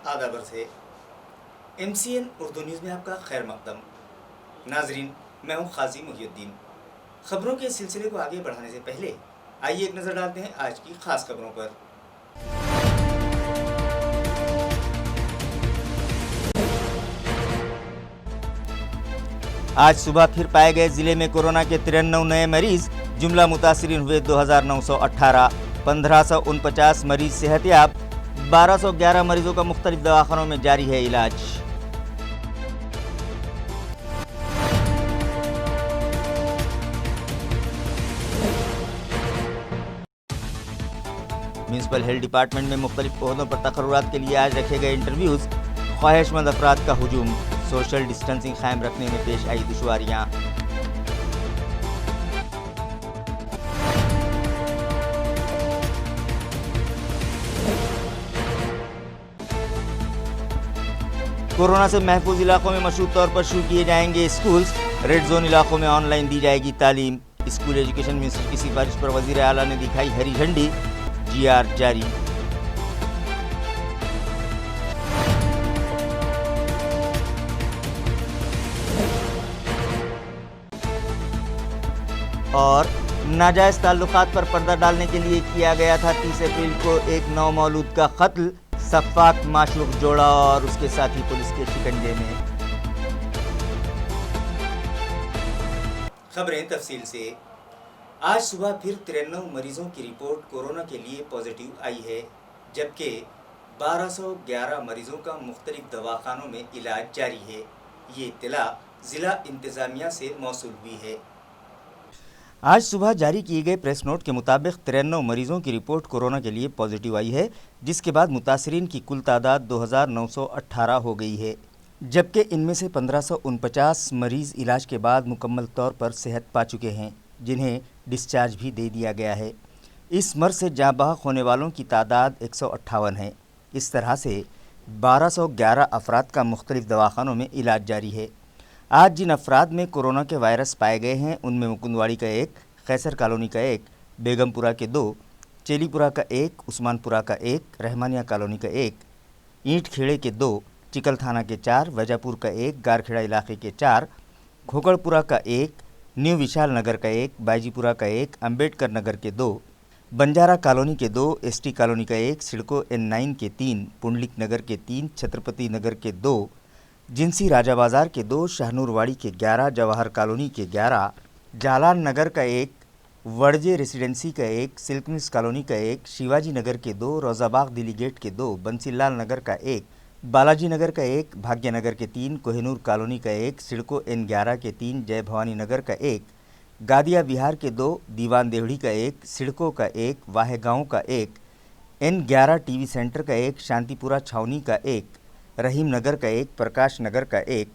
आदाब से MCN Urdu news में आपका खैर मकदम। नाजरीन, मैं हूं खाजी मुहियुद्दीन। खबरों के सिलसिले को आगे बढ़ाने से पहले आइए एक नज़र डालते हैं आज की खास खबरों पर। आज सुबह फिर पाए गए जिले में कोरोना के 93 नए मरीज। जुमला मुतासरीन हुए 2918। 1549 मरीज सेहतयाब। 1211 मरीजों का मुख्तलिफ दवाखानों में जारी है इलाज। म्यूनसिपल हेल्थ डिपार्टमेंट में मुख्तलिफ ओहदों पर तकर्रुरात के लिए आज रखे गए इंटरव्यूज़। ख्वाहिशमंद अफराद का हुजूम। सोशल डिस्टेंसिंग कायम रखने में पेश आई दुश्वारियाँ। कोरोना से महफूज इलाकों में मशरूत तौर पर शुरू किए जाएंगे स्कूल्स। रेड जोन इलाकों में ऑनलाइन दी जाएगी तालीम। स्कूल एजुकेशन मिनिस्टर की सिफारिश पर वजीर आला ने दिखाई हरी झंडी। GR जारी। और नाजायज ताल्लुकात पर पर्दा डालने के लिए किया गया था 30 अप्रैल को एक नौमौलूद का कत्ल। सफाक माशूक जोड़ा और उसके साथी पुलिस के शिकंजे में। खबरें तफसील से। आज सुबह फिर 93 मरीजों की रिपोर्ट कोरोना के लिए पॉजिटिव आई है, जबकि 1211 मरीजों का मुख्तलिफ दवाखानों में इलाज जारी है। ये इत्तला ज़िला इंतज़ामिया से मौसूल हुई है। आज सुबह जारी किए गए प्रेस नोट के मुताबिक 93 मरीजों की रिपोर्ट कोरोना के लिए पॉजिटिव आई है, जिसके बाद मुतासरीन की कुल तादाद 2918 हो गई है, जबकि इनमें से 1549 मरीज़ इलाज के बाद मुकम्मल तौर पर सेहत पा चुके हैं, जिन्हें डिस्चार्ज भी दे दिया गया है। इस मर्ज से जाँ बहक होने वालों की तादाद 158 है। इस तरह से 1211 अफराद का मुख्तलिफ दवाखानों में इलाज जारी है। आज जिन अफराद में कोरोना के वायरस पाए गए हैं उनमें मुकुंदवाड़ी का 1, कैसर कॉलोनी का 1, बेगमपुरा के 2, चेलीपुरा का 1, उस्मानपुरा का 1, रहमानिया कॉलोनी का 1, ईंट खेड़े के 2, चिकल थाना के 4, वजापुर का 1, गारखेड़ा इलाके के 4, खोकड़पुरा का 1, न्यू विशाल नगर का 1, बाईजीपुरा का 1, अम्बेडकर नगर के 2, बंजारा कॉलोनी के 2, ST कॉलोनी का 1, सिडको N9 के 3, पुंडलिक नगर के 3, छत्रपति नगर के 2, जिनसी राजा बाज़ार के 2, शाहनूरवाड़ी के 11, जवाहर कॉलोनी के 11, जालान नगर का 1, वड़जे रेसिडेंसी का 1, सिल्कमिस कॉलोनी का 1, शिवाजी नगर के 2, रोज़ाबाग दिल्ली गेट के 2, बंसीलाल नगर का 1, बालाजी नगर का 1, भाग्यनगर के 3, कोहिनूर कॉलोनी का 1, सिडको N11 के 3, जय भवानी नगर का 1, गादिया बिहार के 2, दीवान देवड़ी का 1, सिडको का 1, वाहे गाँव का 1, N11 TV सेंटर का 1, शांतिपुरा छावनी का 1, रहीम नगर का 1, प्रकाश नगर का 1,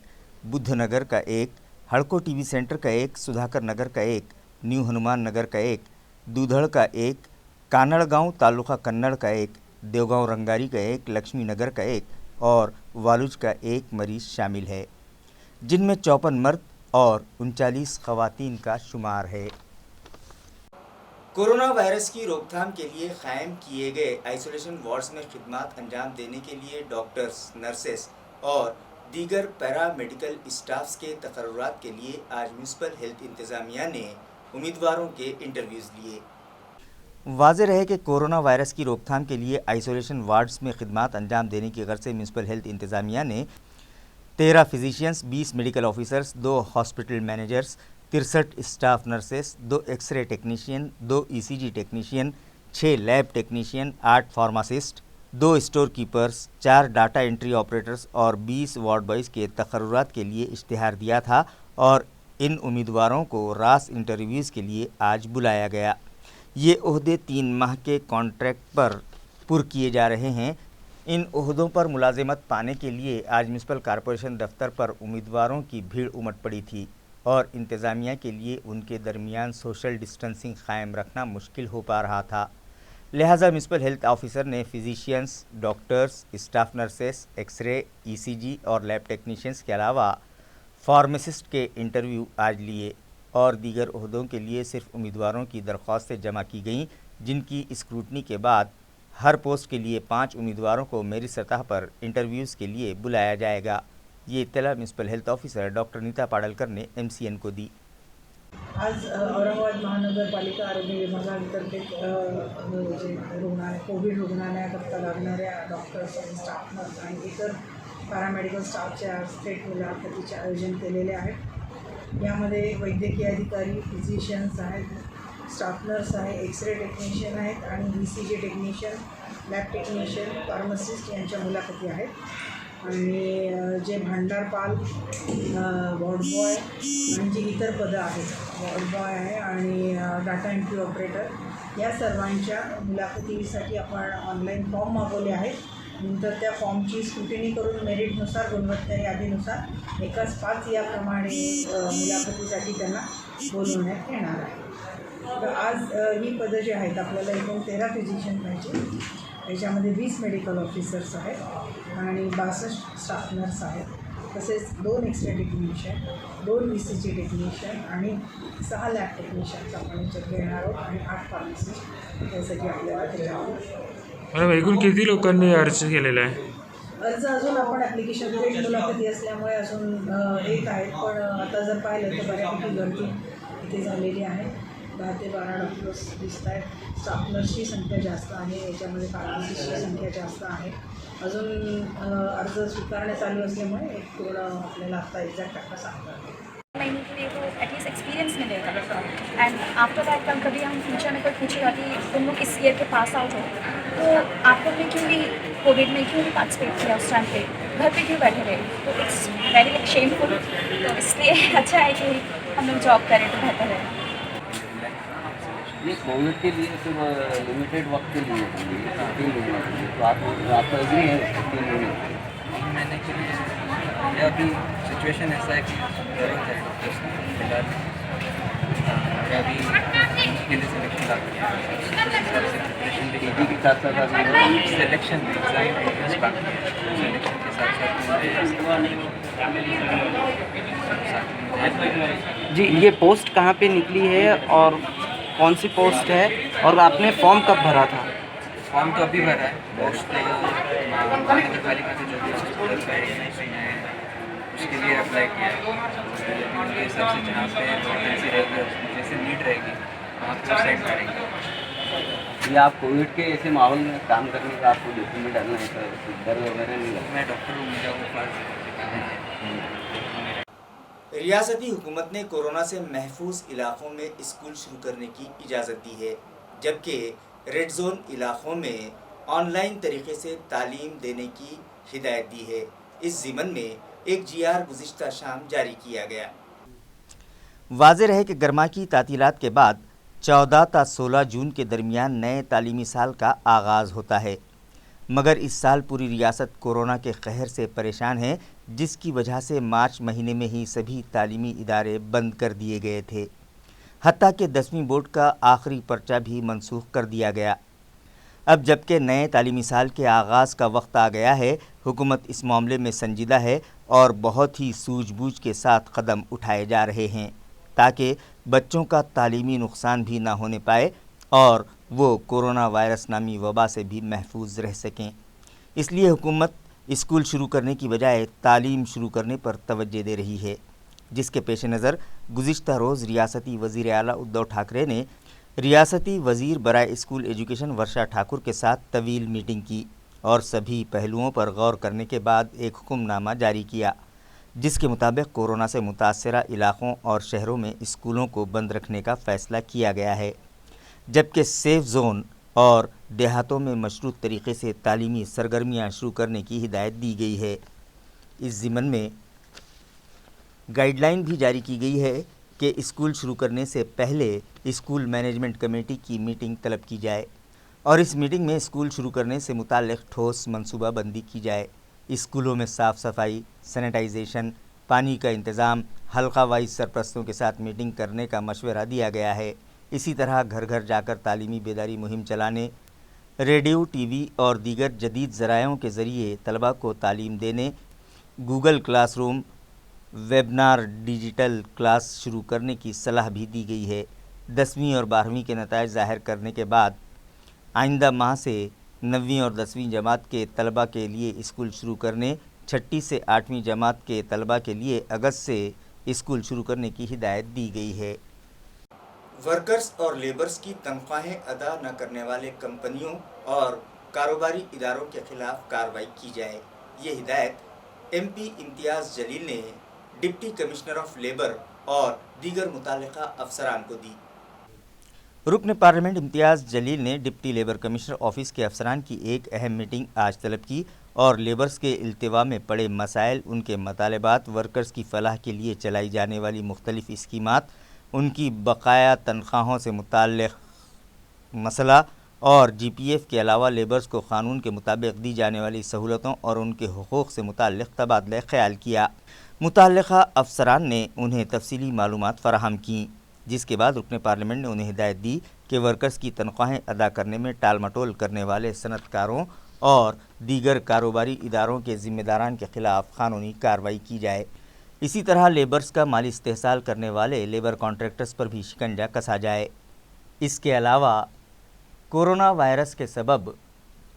बुद्ध नगर का 1, हड़को TV सेंटर का 1, सुधाकर नगर का 1, न्यू हनुमान नगर का 1, दूधड़ का 1, कानड़ गाँव तालुका कन्नड़ का 1, देवगांव रंगारी का 1, लक्ष्मी नगर का 1 और वालुज का 1 मरीज शामिल है, जिनमें 54 मर्द और 39 खवातीन का शुमार है। कोरोना वायरस की रोकथाम के लिए कायम किए गए आइसोलेशन वार्ड्स में खिदमत अंजाम देने के लिए डॉक्टर्स, नर्सेस और दीगर पैरामेडिकल स्टाफ्स के तकर्रुरात के लिए आज म्यूनसिपल हेल्थ इंतज़ामिया ने उम्मीदवारों के इंटरव्यूज़ लिए। वाज़ेह रहे कि कोरोना वायरस की रोकथाम के लिए आइसोलेशन वार्ड्स में खिदमत अंजाम देने की गर्ज से म्यूनसिपल हेल्थ इंतज़ामिया ने 13 physicians, 20 medical officers, 2 hospital managers, 63 staff nurses, 2 x ray technician, 2 ECG technician, 6 lab technician, 8 pharmacist, 2 store keepers, 4 data entry operators और 20 वार्ड बॉयज़ के तकर्रुरात के लिए इश्तिहार दिया था और इन उम्मीदवारों को रास इंटरव्यूज़ के लिए आज बुलाया गया। ये ओहदे 3 माह के कॉन्ट्रैक्ट पर पुर किए जा रहे हैं। इन ओहदों पर मुलाजिमत पाने के लिए आज म्यूनसिपल कॉरपोरेशन दफ्तर पर उम्मीदवारों की भीड़ उमड़ पड़ी थी और इंतज़ामिया के लिए उनके दरमियान सोशल डिस्टेंसिंग कायम रखना मुश्किल हो पा रहा था। लिहाजा म्यूनसिपल हेल्थ ऑफिसर ने physicians, doctors, staff nurses, x ray, ECG और लैब टेक्नीशियंस के अलावा फार्मासिस्ट के इंटरव्यू आज लिए और दीगर ओहदों के लिए सिर्फ उम्मीदवारों की दरख्वास्तें जमा की गईं, जिनकी स्क्रूटनी के बाद हर पोस्ट के लिए 5 उम्मीदवारों को मेरिट सतह पर इंटरव्यूज़ के लिए बुलाया जाएगा। ये इत्तला municipal health officer doctor Neeta Padalkar ने MCN को दी। आज औरंगाबाद महानगरपालिका आरोग्य विभागांतर्गत जे रुग्णालय कोविड रुग्णालयाकरता लागणाऱ्या डॉक्टर्स आणि स्टाफ नर्स आणि इतर पॅरामेडिकल स्टाफच्या थेट मुलाखतीचे आयोजन केलेले आहे। यामध्ये वैद्यकीय अधिकारी, फिजिशियन्स आहेत, स्टाफ नर्स आहे, एक्सरे टेक्निशियन आहेत आणि ECG technician, lab technician, pharmacist यांच्या मुलाखती आहेत। आणि जे भांडारपाल, वॉर्ड बॉय आणि जी इतर पदं आहेत, वॉर्ड बॉय आहे आणि डाटा एंट्री ऑपरेटर, या सर्वांच्या मुलाखतीसाठी आपण ऑनलाईन फॉर्म मागवले आहेत। नंतर त्या फॉर्मची स्क्रुटिनी करून मेरिटनुसार, गुणवत्ता यादीनुसार एकाच 5 याप्रमाणे मुलाखतीसाठी त्यांना बोलवण्यात येणार आहे। तर आज ही पदं जी आहेत, आपल्याला एकूण 13 फिजिशियन पाहिजे। याच्यामध्ये 20 मेडिकल ऑफिसर्स आहेत आणि 62 स्टाफ नर्स आहेत, तसेच 2 एक्सरे टेक्निशियन, 2 ECG टेक्निशियन आणि 6 लॅब टेक्निशियन्स आपण याच्यात घेणार आहोत आणि 8 फार्मासिस्ट यासाठी आपल्याला त्याच्यावर। एकूण किती लोकांनी अर्ज केलेला आहे? अर्ज अजून आपण ॲप्लिकेशन थेट मुलाखती असल्यामुळे अजून येत आहेत, पण आता जर पाहिलं तर बऱ्यापैकी गर्दी इथे झालेली आहे। 10 ते 12 डॉक्टर्स दिसत आहेत, स्टाफ नर्सची संख्या जास्त आहे, याच्यामध्ये फार्मासिस्टची संख्या जास्त आहे। अजून अर्ज स्वीकारणे चालू असल्यामुळे एक पूर्ण आपल्याला आता एक्झॅक्ट आकडा सांगता येईल। महीने के लिए वो एटलीस्ट एक्सपीरियंस मिलेगा। एंड आफ्टर दैट कल कभी हम फ्यूचर में कोई पूछेगा कि तुम लोग इस ईयर के पास आउट हो, तो आप लोग ने क्यों नहीं कोविड में क्यों नहीं पार्टिसिपेट किया उस टाइम पे, घर पे क्यों बैठे रहे? तो इट्स वेरी शेमफुल। तो इसलिए अच्छा है कि हम लोग जॉब करें तो बेहतर है। ये कोविड के लिए सिर्फ लिमिटेड वक्त के लिए 3 महीने के लिए, तो आपका एग्री है 3 महीने? 3 महीने के लिए अभी सिचुएशन ऐसा है कि ज़रूरत है डॉक्टर्स की फिलहाल। अभी के लिए सिलेक्शन आ गया है, प्रिपरेशन भी PG के साथ साथ आप सिलेक्शन एग्जाम बाकी है, सिलेक्शन के साथ साथ जी, ये पोस्ट कहाँ पे निकली है और कौन सी पोस्ट है और आपने फॉर्म कब भरा था? फॉर्म तो अभी भरा है। पोस्ट महानगरपालिका से जो भी गाइडलाइंस हैं उसके लिए अप्लाई किया है। उनके हिसाब से जहाँ पे वैकेंसी रहेगी, जैसे नीड रहेगी वहाँ पर सेट करेंगे। ये आप कोविड के ऐसे माहौल में काम करने का आपको डॉक्यूमेंट डालना है सर, डर वगैरह नहीं लगता? मैं डॉक्टर हूँ, मुझे वो फर्ज रियासती हुकूमत ने कोरोना से महफूज इलाक़ों में स्कूल शुरू करने की इजाज़त दी है, जबकि रेड जोन इलाक़ों में ऑनलाइन तरीके से तालीम देने की हिदायत दी है। इस ज़िमन में एक GR गुज़िश्ता शाम जारी किया गया। वाज़ेह है कि गर्मा की तातीलात के बाद 14 ता 16 जून के दरमियान नए तालीमी साल का आगाज़ होता है, मगर इस साल पूरी रियासत कोरोना के कहर से परेशान है, जिसकी वजह से मार्च महीने में ही सभी तालीमी इदारे बंद कर दिए गए थे। हत्ता कि 10वीं बोर्ड का आखिरी पर्चा भी मनसूख कर दिया गया। अब जबकि नए तालीमी साल के आगाज़ का वक्त आ गया है, हुकूमत इस मामले में संजीदा है और बहुत ही सूझबूझ के साथ कदम उठाए जा रहे हैं ताकि बच्चों का तालीमी नुकसान भी ना होने पाए और वो कोरोना वायरस नामी वबा से भी महफूज रह सकें। इसलिए हुकूमत स्कूल शुरू करने की बजाय तालीम शुरू करने पर तवज्जो दे रही है, जिसके पेश नज़र गुज़िश्ता रोज़ रियासती वज़ीर आला उद्धव ठाकरे ने रियासती वज़ीर बराए स्कूल एजुकेशन वर्षा ठाकुर के साथ तवील मीटिंग की और सभी पहलुओं पर गौर करने के बाद एक हुक्मनामा जारी किया, जिसके मुताबिक कोरोना से मुतासरा इलाक़ों और शहरों में स्कूलों को बंद रखने का फ़ैसला किया गया है, जबकि सेफ़ ज़ोन और देहातों में मशरूत तरीक़े से तालीमी सरगर्मियाँ शुरू करने की हिदायत दी गई है। इस ज़िमन में गाइडलाइन भी जारी की गई है कि स्कूल शुरू करने से पहले स्कूल मैनेजमेंट कमेटी की मीटिंग तलब की जाए और इस मीटिंग में स्कूल शुरू करने से मुताल्लिक़ ठोस मनसूबा बंदी की जाए। स्कूलों में साफ़ सफाई, सैनिटाइजेशन, पानी का इंतज़ाम, हल्का वाइज सरपरस्तों के साथ मीटिंग करने का मशवरा दिया गया है। इसी तरह घर घर जाकर तालीमी बेदारी मुहिम चलाने, रेडियो, टीवी और दीगर जदीद ज़रायों के ज़रिए तलबा को तालीम देने, Google classroom, webinar, digital class शुरू करने की सलाह भी दी गई है। 10वीं और 12वीं के नताइज ज़ाहिर करने के बाद आइंदा माह से 9ویں اور 10ویں جماعت کے طلبہ کے لیے اسکول شروع کرنے، 6ٹھی سے 8ویں جماعت کے طلبہ کے لیے اگست سے اسکول شروع کرنے کی ہدایت دی گئی ہے۔ ورکرز اور لیبرز کی تنخواہیں ادا نہ کرنے والے کمپنیوں اور کاروباری اداروں کے خلاف کارروائی کی جائے، یہ ہدایت ایم پی امتیاز جلیل نے ڈپٹی کمشنر آف لیبر اور دیگر متعلقہ افسران کو دی۔ رکن پارلیمنٹ امتیاز جلیل نے ڈپٹی لیبر کمشنر آفس کے افسران کی ایک اہم میٹنگ آج طلب کی اور لیبرز کے التوا میں پڑے مسائل، ان کے مطالبات، ورکرز کی فلاح کے لیے چلائی جانے والی مختلف اسکیمات، ان کی بقایا تنخواہوں سے متعلق مسئلہ اور جی پی ایف کے علاوہ لیبرز کو قانون کے مطابق دی جانے والی سہولتوں اور ان کے حقوق سے متعلق تبادلہ خیال کیا۔ متعلقہ افسران نے انہیں تفصیلی معلومات فراہم کیں، جس کے بعد رکن پارلیمنٹ نے انہیں ہدایت دی کہ ورکرز کی تنخواہیں ادا کرنے میں ٹال مٹول کرنے والے صنعت کاروں اور دیگر کاروباری اداروں کے ذمہ داران کے خلاف قانونی کارروائی کی جائے۔ اسی طرح لیبرز کا مالی استحصال کرنے والے لیبر کانٹریکٹرز پر بھی شکنجہ کسا جائے۔ اس کے علاوہ کورونا وائرس کے سبب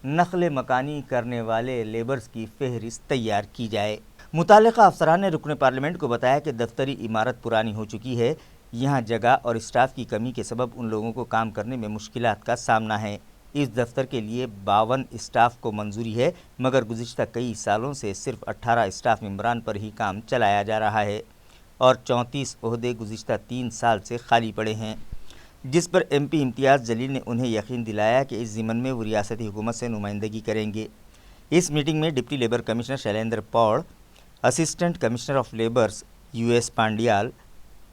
نقل مکانی کرنے والے لیبرز کی فہرست تیار کی جائے۔ متعلقہ افسران نے رکن پارلیمنٹ کو بتایا کہ دفتری عمارت پرانی ہو چکی ہے، یہاں جگہ اور اسٹاف کی کمی کے سبب ان لوگوں کو کام کرنے میں مشکلات کا سامنا ہے۔ اس دفتر کے لیے 52 اسٹاف کو منظوری ہے، مگر گزشتہ کئی سالوں سے صرف 18 اسٹاف ممبران پر ہی کام چلایا جا رہا ہے اور 34 عہدے گزشتہ 3 سال سے خالی پڑے ہیں، جس پر ایم پی امتیاز جلیل نے انہیں یقین دلایا کہ اس ضمن میں وہ ریاستی حکومت سے نمائندگی کریں گے۔ اس میٹنگ میں ڈپٹی لیبر کمشنر شیلیندر پوڑ، assistant commissioner of labours U S Pandyal,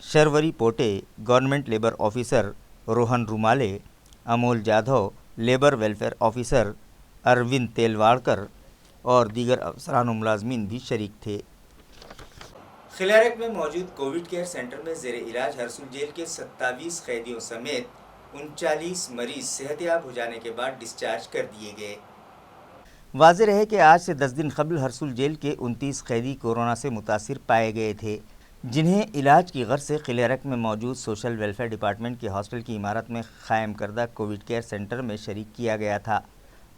شروری Pote, government labour officer Rohan Rumale, Amol Jadhav, labour welfare officer Arvind Tilwadkar اور دیگر افسران و ملازمین بھی شریک تھے۔ خلیرک میں موجود کووڈ کیئر سینٹر میں زیر علاج ہرسول جیل کے 27 قیدیوں سمیت 39 مریض صحت یاب ہو جانے کے بعد ڈسچارج کر دیے گئے۔ واضح رہے کہ آج سے 10 دن قبل ہرسول جیل کے 29 قیدی کورونا سے متاثر پائے گئے تھے، جنہیں علاج کی غرض سے خلیرک میں موجود سوشل ویلفیئر ڈپارٹمنٹ کے ہاسٹل کی عمارت میں قائم کردہ کووڈ کیئر سینٹر میں شریک کیا گیا تھا،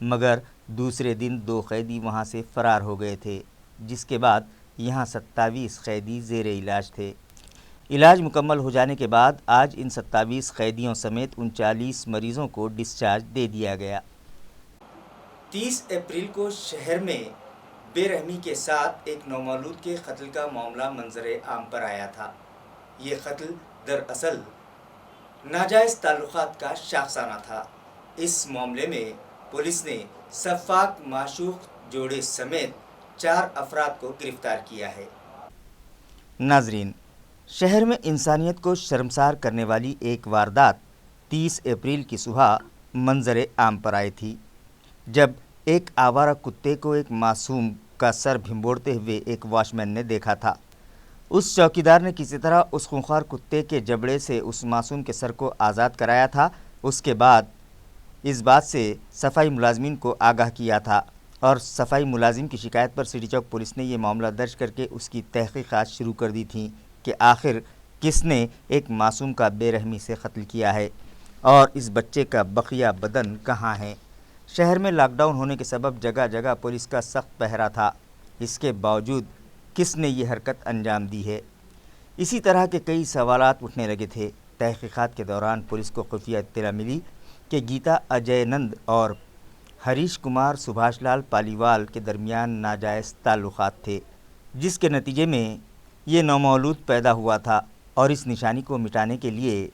مگر دوسرے دن 2 قیدی وہاں سے فرار ہو گئے تھے، جس کے بعد یہاں 27 قیدی زیر علاج تھے۔ علاج مکمل ہو جانے کے بعد آج ان 27 قیدیوں سمیت 39 مریضوں کو ڈسچارج دے دیا گیا۔ 30 اپریل کو شہر میں بے رحمی کے ساتھ ایک نومولود کے قتل کا معاملہ منظر عام پر آیا تھا۔ یہ قتل دراصل ناجائز تعلقات کا شاخسانہ تھا۔ اس معاملے میں پولیس نے شفاق معشوق جوڑے سمیت 4 افراد کو گرفتار کیا ہے۔ ناظرین، شہر میں انسانیت کو شرمسار کرنے والی ایک واردات 30 اپریل کی صبح منظر عام پر آئی تھی، جب ایک آوارہ کتے کو ایک معصوم کا سر بھنبوڑتے ہوئے ایک واچ مین نے دیکھا تھا۔ اس چوکیدار نے کسی طرح اس خونخوار کتے کے جبڑے سے اس معصوم کے سر کو آزاد کرایا تھا۔ اس کے بعد اس بات سے صفائی ملازمین کو آگاہ کیا تھا اور صفائی ملازم کی شکایت پر سٹی چوک پولیس نے یہ معاملہ درج کر کے اس کی تحقیقات شروع کر دی تھیں کہ آخر کس نے ایک معصوم کا بے رحمی سے قتل کیا ہے اور اس بچے کا بقیہ بدن کہاں ہے۔ شہر میں لاک ڈاؤن ہونے کے سبب جگہ جگہ پولیس کا سخت پہرا تھا، اس کے باوجود کس نے یہ حرکت انجام دی ہے؟ اسی طرح کے کئی سوالات اٹھنے لگے تھے۔ تحقیقات کے دوران پولیس کو خفیہ اطلاع ملی کہ گیتا اجے نند اور ہریش کمار سبھاش لال پالیوال کے درمیان ناجائز تعلقات تھے، جس کے نتیجے میں یہ نومولود پیدا ہوا تھا اور اس نشانی کو مٹانے کے لیے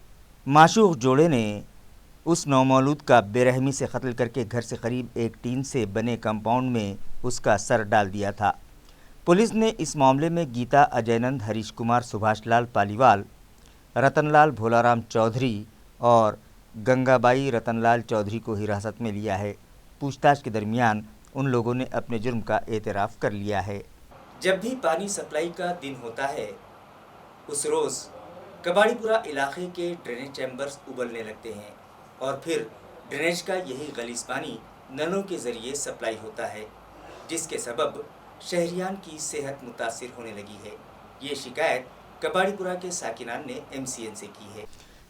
معشوق جوڑے نے اس نومولود کا بے رحمی سے قتل کر کے گھر سے قریب ایک ٹین سے بنے کمپاؤنڈ میں اس کا سر ڈال دیا تھا۔ پولیس نے اس معاملے میں گیتا اجے نند، ہریش کمار سبھاش لال پالیوال، رتن لال بھولارام چودھری اور گنگا بائی رتن لال چودھری کو حراست میں لیا ہے۔ پوچھ تاچھ کے درمیان ان لوگوں نے اپنے جرم کا اعتراف کر لیا ہے۔ جب بھی پانی سپلائی کا دن ہوتا ہے، اس روز کباڑی پورہ علاقے کے ڈرینیج چیمبرز ابلنے لگتے ہیں اور پھر ڈرینیج کا یہی غلیظ پانی نلوں کے ذریعے سپلائی ہوتا ہے، جس کے سبب شہریان کی صحت متاثر ہونے لگی ہے۔ یہ شکایت کباڑی پورہ کے ساکنان نے MCN سے کی ہے۔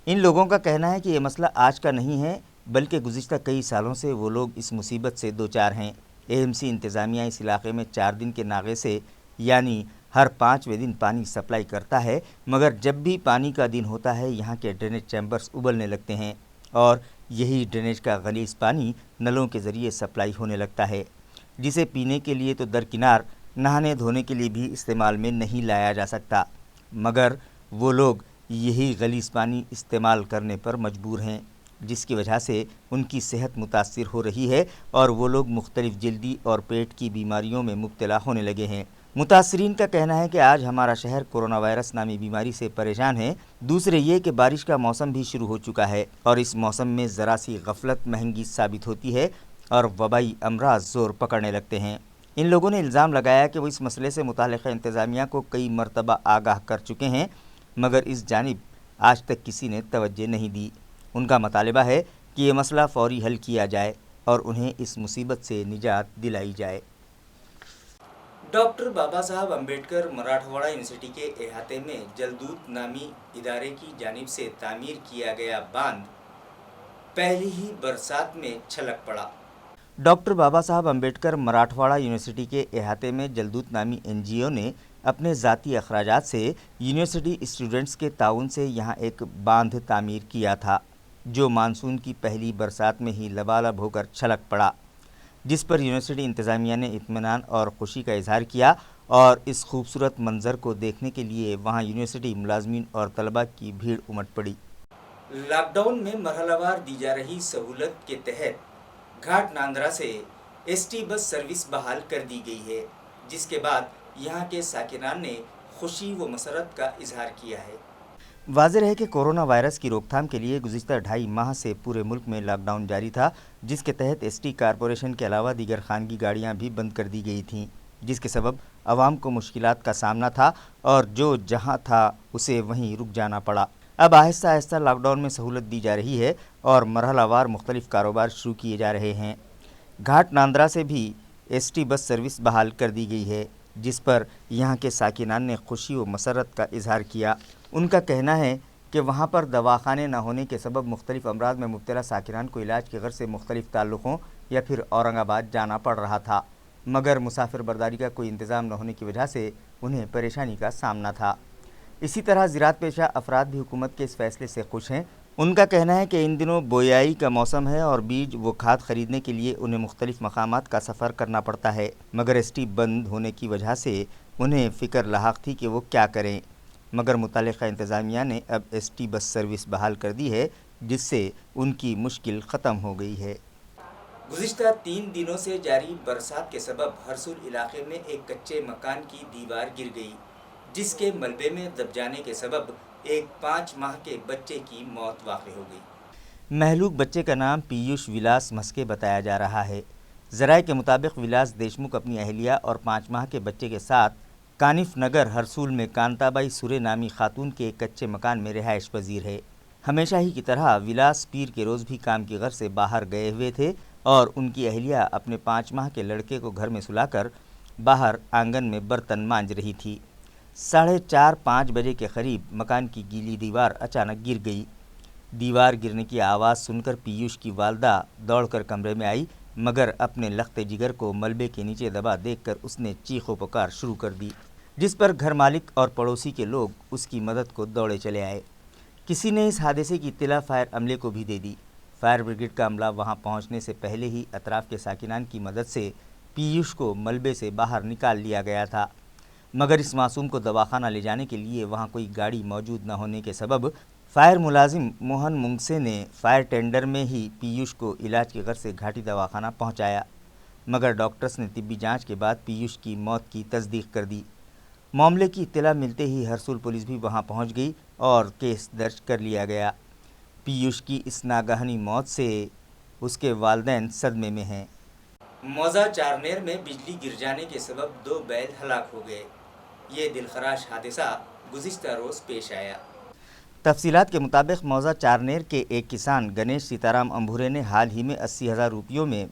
ان لوگوں کا کہنا ہے کہ یہ مسئلہ آج کا نہیں ہے، बल्कि गुज़िश्ता कई सालों से वो लोग इस मुसीबत से दो चार हैं। एएमसी इंतज़ामिया इस इलाके में 4 दिन के नागे से यानी हर 5वें दिन पानी सप्लाई करता है, मगर जब भी पानी का दिन होता है यहाँ के ड्रेनेज चैम्बर्स उबलने लगते हैं और यही ड्रेनेज का गलीज़ पानी नलों के ज़रिए सप्लाई होने लगता है, जिसे पीने के लिए तो दरकिनार नहाने धोने के लिए भी इस्तेमाल में नहीं लाया जा सकता, मगर वो लोग यही गलीज़ पानी इस्तेमाल करने पर मजबूर हैं, जिसकी वजह से उनकी सेहत मुतासिर हो रही है और वो लोग मुख्तलिफ जल्दी और पेट की बीमारियों में मुब्तला होने लगे हैं। मुतासरीन का कहना है कि आज हमारा शहर कोरोना वायरस नामी बीमारी से परेशान है। दूसरे ये कि बारिश का मौसम भी शुरू हो चुका है और इस मौसम में ज़रा सी गफलत महंगी साबित होती है और वबाई अमराज ज़ोर पकड़ने लगते हैं। इन लोगों ने इल्ज़ाम लगाया कि वो इस मसले से मुताल्लिक़ इंतज़ामिया को कई मरतबा आगाह कर चुके हैं, मगर इस जानिब आज तक किसी ने तवज्जो नहीं दी। उनका मतालबा है कि ये मसला फ़ौरी हल किया जाए और उन्हें इस मुसीबत से निजात दिलाई जाए। डॉक्टर बाबा साहब अम्बेडकर मराठवाड़ा यूनिवर्सिटी के अहाते में जलदूत नामी इदारे की जानिब से तामीर किया गया बांध पहली ही बरसात में छलक पड़ा। डॉक्टर बाबा साहब अम्बेडकर मराठवाड़ा यूनिवर्सिटी के अहाते में जलदूत नामी NGO ने अपने ज़ाती अखराजात से यूनिवर्सिटी स्टूडेंट्स के ताउन से यहाँ एक बांध तामीर किया था, जो मानसून की पहली बरसात में ही लबालब होकर छलक पड़ा, जिस पर यूनिवर्सिटी इंतज़ामिया ने इत्मीनान और खुशी का इजहार किया और इस खूबसूरत मंज़र को देखने के लिए वहाँ यूनिवर्सिटी मुलाजमीन और तलबा की भीड़ उमड़ पड़ी। लॉकडाउन में मरहलावार दी जा रही सहूलत के तहत घाट नांदरा से ST बस सर्विस बहाल कर दी गई है, जिसके बाद यहाँ के साकिनान ने खुशी व मसरत का इजहार किया है। वाज़ेह है कि कोरोना वायरस की रोकथाम के लिए गुज़िश्ता 2.5 माह से पूरे मुल्क में लॉकडाउन जारी था, जिसके तहत ST कॉरपोरेशन के अलावा दीगर खानगी गाड़ियाँ भी बंद कर दी गई थीं, जिसके सबब आवाम को मुश्किलात का सामना था और जो जहाँ था उसे वहीं रुक जाना पड़ा। अब आहिस्ता आहिस्ता लॉकडाउन में सहूलत दी जा रही है और मरहलावार मुख्तलिफ कारोबार शुरू किए जा रहे हैं। घाट नांदरा से भी ST बस सर्विस बहाल कर दी गई है, जिस पर यहाँ के साकिनान ने खुशी व मसरत का इजहार किया। उनका कहना है कि वहाँ पर दवाखाने न होने के सबब मुख्तलिफ अमराज में मुब्तला साकिनान को इलाज की गर्ज से मुख्तलिफ ताल्लुक़ों या फिर औरंगाबाद जाना पड़ रहा था, मगर मुसाफिर बर्दारी का कोई इंतज़ाम न होने की वजह से उन्हें परेशानी का सामना था। इसी तरह ज़राअत पेशा अफराद भी हुकूमत के इस फैसले से खुश हैं। उनका कहना है कि इन दिनों बोयाई का मौसम है और बीज व खाद ख़रीदने के लिए उन्हें मुख्तलिफ मकामात का सफ़र करना पड़ता है, मगर ST बंद होने की वजह से उन्हें फ़िक्र लाहक थी कि वो क्या करें, मगर मुताल्लिक़ा इंतज़ामिया ने अब ST बस सर्विस बहाल कर दी है, जिससे उनकी मुश्किल ख़त्म हो गई है। गुज़िश्ता 3 दिनों से जारी बरसात के सबब हरसुल इलाके में एक कच्चे मकान की दीवार गिर गई, जिसके मलबे में दब जाने के सबब एक 5 माह के बच्चे की मौत वाक़ हो गई। महलूक बच्चे का नाम पीयूष विलास मस्के बताया जा रहा है। ज़राए के मुताबिक विलास देशमुख अपनी अहलिया और 5 माह के बच्चे के साथ कानिफ नगर हरसूल में कांताबाई सुरे नामी खातून के एक कच्चे मकान में रिहाइश पजीर है। हमेशा ही की तरह विलास पीर के रोज़ भी काम की गर्ज से बाहर गए हुए थे और उनकी अहलिया अपने 5 माह के लड़के को घर में सुलाकर बाहर आंगन में बर्तन मांज रही थी। 4:30-5 बजे के करीब मकान की गीली दीवार अचानक गिर गई। दीवार गिरने की आवाज़ सुनकर पीयूष की वालदा दौड़कर कमरे में आई, मगर अपने लख्ते जिगर को मलबे के नीचे दबा देखकर उसने चीखो पुकार शुरू कर दी, जिस पर घर मालिक और पड़ोसी के लोग उसकी मदद को दौड़े चले आए। किसी ने इस हादसे की इत्तला फायर अमले को भी दे दी। फायर ब्रिगेड का अमला वहां पहुंचने से पहले ही अतराफ़ के साकिनान की मदद से पीयूष को मलबे से बाहर निकाल लिया गया था, मगर इस मासूम को दवाखाना ले जाने के लिए वहां कोई गाड़ी मौजूद न होने के सबब फायर मुलाजिम मोहन मुंगसे ने फायर टेंडर में ही पीयूष को इलाज की गर्ज से घाटी दवाखाना पहुंचाया, मगर डॉक्टर्स ने तिब्बी जांच के बाद पीयूष की मौत की तस्दीक कर दी। मामले की इत्तला मिलते ही हरसूल पुलिस भी वहां पहुंच गई और केस दर्ज कर लिया गया। पीयूष की इस नागहानी मौत से उसके वालिदैन सदमे में हैं। मौजा चारनेर में बिजली गिर जाने के सबब 2 बैल हलाक हो गए। ये दिलखराश हादसा गुज़िश्ता रोज़ पेश आया। तफसीलात के मुताबिक मौजा चारनेर के एक किसान गणेश सीताराम अंभुरे ने हाल ही में 80,000 रुपयों में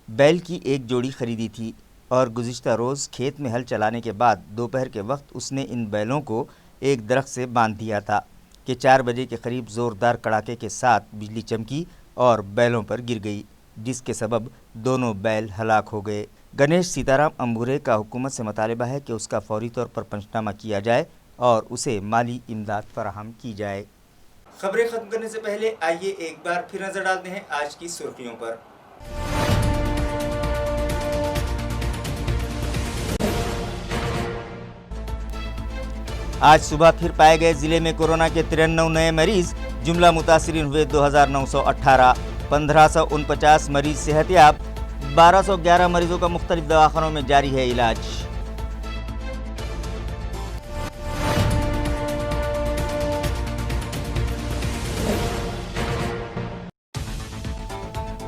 बैल की एक जोड़ी खरीदी थी और गुज़िश्ता रोज़ खेत में हल चलाने के बाद दोपहर के वक्त उसने इन बैलों को एक दरख्त से बांध दिया था कि 4 बजे के करीब ज़ोरदार कड़ाके के साथ बिजली चमकी और बैलों पर गिर गई, जिसके सबब दोनों बैल हलाक हो गए। गणेश सीताराम अंबुरे का हुकूमत से मुतालबा है कि उसका फौरी तौर पर पंचनामा किया जाए और उसे माली इमदाद फराहम की जाए। खबरें खत्म करने से पहले आइए एक बार फिर नजर डालते हैं आज की सुर्खियों पर। आज सुबह फिर पाए गए जिले में कोरोना के 93 नए मरीज, जुमला मुतासिरीन हुए 2918, 1549 मरीज सेहतयाब, 1211 मरीजों का मुख्तलिफ दवाखानों में जारी है इलाज।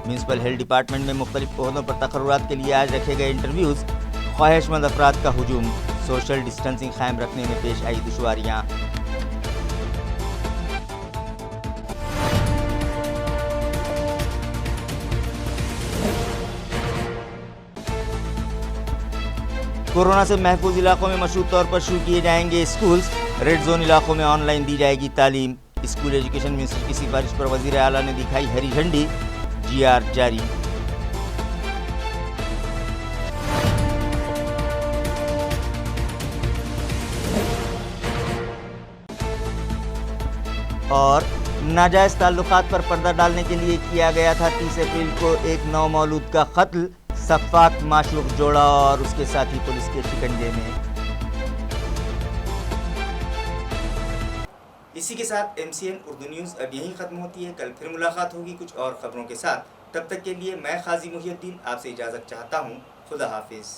म्यूनसिपल हेल्थ डिपार्टमेंट में मुख्तलिफ ओहदों पर तकर्रुरात के लिए आज रखे गए इंटरव्यूज़, ख्वाहिशमंद अफराद का हुजूम, सोशल डिस्टेंसिंग कायम रखने में पेश आई दुश्वारियाँ। कोरोना से महफूज इलाकों में मशरूत तौर पर शुरू किए जाएंगे स्कूल्स, रेड जोन इलाकों में ऑनलाइन दी जाएगी तालीम। स्कूल एजुकेशन मिनिस्टर की सिफारिश पर वजीर आला ने दिखाई हरी झंडी, GR जारी। और नाजायज़ ताल्लुकात पर पर्दा डालने के लिए किया गया था 30 अप्रैल को एक नौमौलूद का कत्ल, सफ़ाक माशूक जोड़ा और उसके साथी पुलिस के शिकंजे में। इसी के साथ MCN उर्दू न्यूज़ अब यहीं ख़त्म होती है। कल फिर मुलाकात होगी कुछ और ख़बरों के साथ। तब तक के लिए मैं क़ाज़ी मुहिउद्दीन आपसे इजाज़त चाहता हूँ। खुदा हाफिज़।